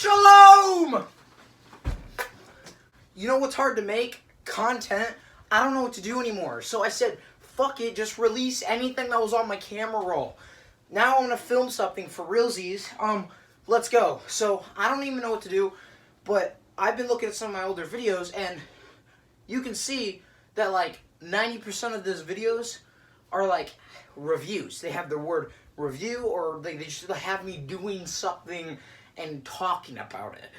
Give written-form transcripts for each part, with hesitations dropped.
Shalom! You know what's hard to make? Content. I don't know what to do anymore. So I said, fuck it, just release anything that was on my camera roll. Now I'm gonna film something for realsies. Let's go. So I don't even know what to do, but I've been looking at some of my older videos and you can see that like 90% of those videos are like reviews. They have the word review or they just have me doing something and talking about it.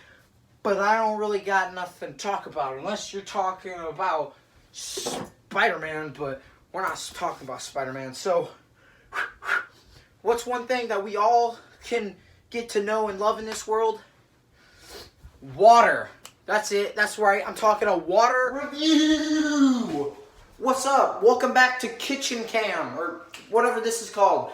But I don't really got nothing to talk about unless you're talking about Spider-Man, but we're not talking about Spider-Man. So what's one thing that we all can get to know and love in this world? Water. That's it. That's right. I'm talking a water review. What's up? Welcome back to Kitchen Cam, or whatever this is called.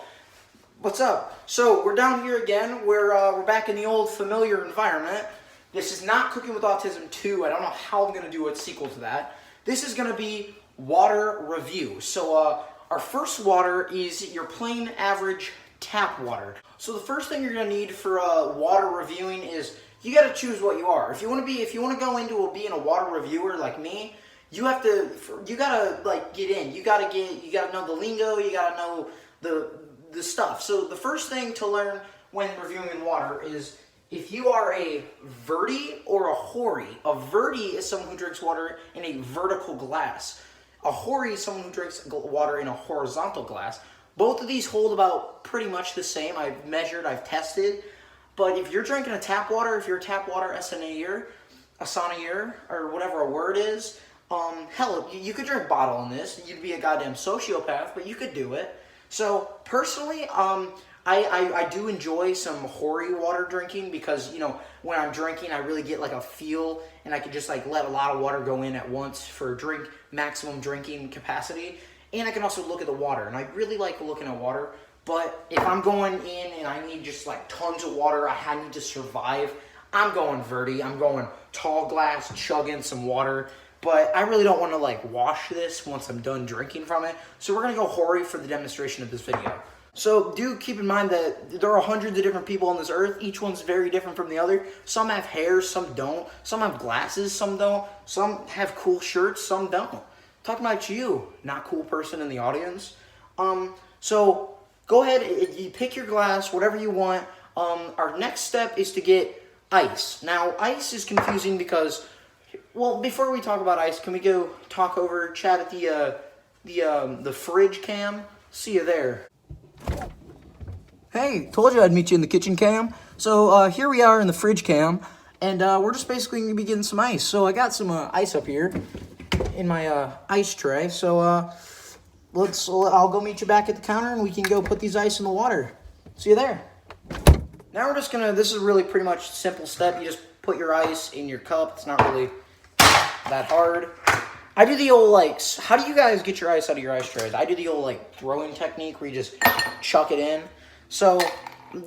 What's up? So we're down here again. We're back in the old familiar environment. This is not Cooking with Autism 2. I don't know how I'm going to do a sequel to that. This is going to be water review. So our first water is your plain average tap water. So the first thing you're going to need for water reviewing is you got to choose what you are. If you want to go into being a water reviewer like me, you gotta like get in. You gotta know the lingo. You gotta know the stuff. So the first thing to learn when reviewing water is if you are a verti or a hori. A verti is someone who drinks water in a vertical glass. A hori is someone who drinks water in a horizontal glass. Both of these hold about pretty much the same. I've measured, I've tested. But if you're drinking a tap water, if you're a tap water asanayer, or whatever a word is, hell, you could drink bottle in this. You'd be a goddamn sociopath, but you could do it. So personally, I do enjoy some hori water drinking because, you know, when I'm drinking, I really get like a feel and I can just like let a lot of water go in at once for maximum drinking capacity. And I can also look at the water, and I really like looking at water. But if I'm going in and I need just like tons of water, I need to survive, I'm going verti. I'm going tall glass, chugging some water. But I really don't want to like wash this once I'm done drinking from it. So we're going to go hori for the demonstration of this video. So do keep in mind that there are hundreds of different people on this earth. Each one's very different from the other. Some have hair, some don't. Some have glasses, some don't. Some have cool shirts, some don't. Talking about you, not cool person in the audience. So go ahead, you pick your glass, whatever you want. Our next step is to get ice. Now, ice is confusing because, well, before we talk about ice, can we go chat at the fridge cam? See you there. Hey, told you I'd meet you in the kitchen cam. So here we are in the fridge cam, and we're just basically going to be getting some ice. So I got some ice up here in my ice tray. So I'll go meet you back at the counter, and we can go put these ice in the water. See you there. Now we're just this is really pretty much a simple step. You just put your ice in your cup. It's not really that hard. I do the old how do you guys get your ice out of your ice trays? I do the old throwing technique where you just chuck it in. So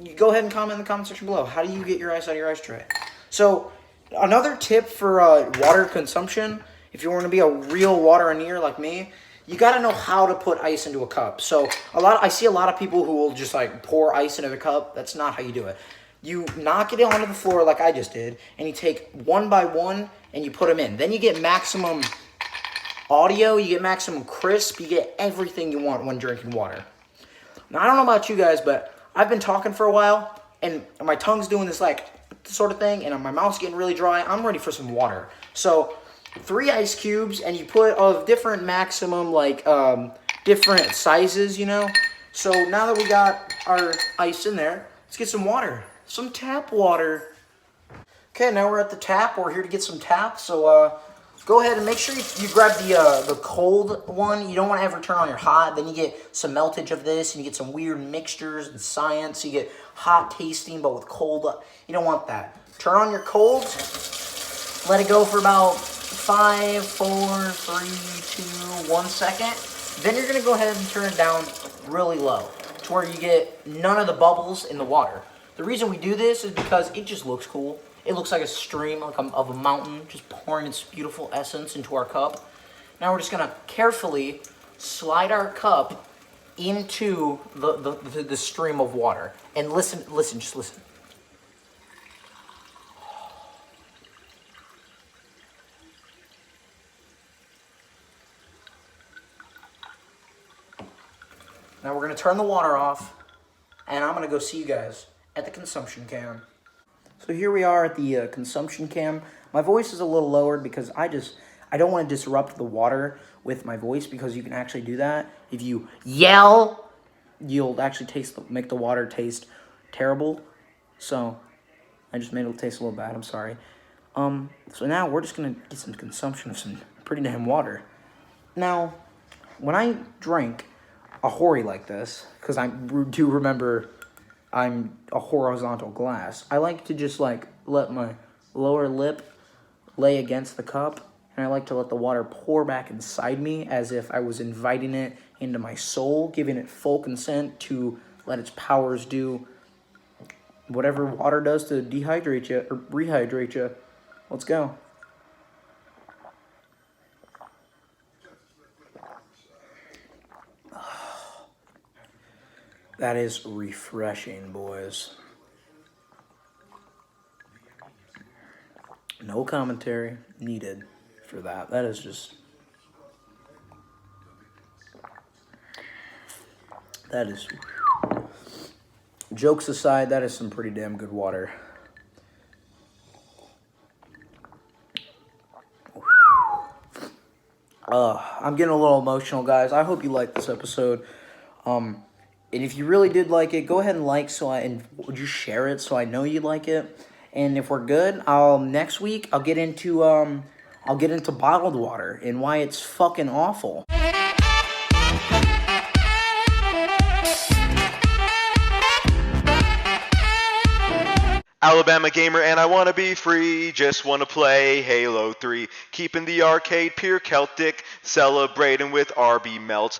you go ahead and comment in the comment section below. How do you get your ice out of your ice tray? So another tip for water consumption, if you want to be a real wateroneer like me, you got to know how to put ice into a cup. So I see a lot of people who will just pour ice into the cup. That's not how you do it. You knock it onto the floor like I just did, and you take one by one and you put them in. Then you get maximum audio, you get maximum crisp, you get everything you want when drinking water. Now, I don't know about you guys, but I've been talking for a while, and my tongue's doing this sort of thing, and my mouth's getting really dry. I'm ready for some water. So 3 ice cubes, and you put of different maximum, different sizes, you know. So now that we got our ice in there, let's get some water. Some tap water. Okay, now we're at the tap. We're here to get some tap. So go ahead and make sure you grab the cold one. You don't want to ever turn on your hot. Then you get some meltage of this, and you get some weird mixtures and science. You get hot tasting, but with cold. You don't want that. Turn on your cold. Let it go for about 5, 4, 3, 2, 1 second. Then you're going to go ahead and turn it down really low to where you get none of the bubbles in the water. The reason we do this is because it just looks cool. It looks like a stream of a mountain just pouring its beautiful essence into our cup. Now we're just going to carefully slide our cup into the stream of water. And listen, just listen. turn the water off, and I'm going to go see you guys at the consumption cam. So here we are at the consumption cam. My voice is a little lowered because I don't want to disrupt the water with my voice, because you can actually do that. If you yell, you'll actually make the water taste terrible. So I just made it taste a little bad. I'm sorry. So now we're just going to get some consumption of some pretty damn water. Now, when I drink a hori like this, because I do remember I'm a horizontal glass, I like to just like let my lower lip lay against the cup, and I like to let the water pour back inside me as if I was inviting it into my soul, giving it full consent to let its powers do whatever water does to dehydrate you or rehydrate you. Let's go. That is refreshing, boys. No commentary needed for that. That is just... That is... Jokes aside, that is some pretty damn good water. I'm getting a little emotional, guys. I hope you liked this episode. And if you really did like it, go ahead and and would you share it so I know you like it? And if we're good, next week I'll get into bottled water and why it's fucking awful. Alabama gamer and I wanna be free, just wanna play Halo 3, keeping the arcade pure Celtic, celebrating with RB melts.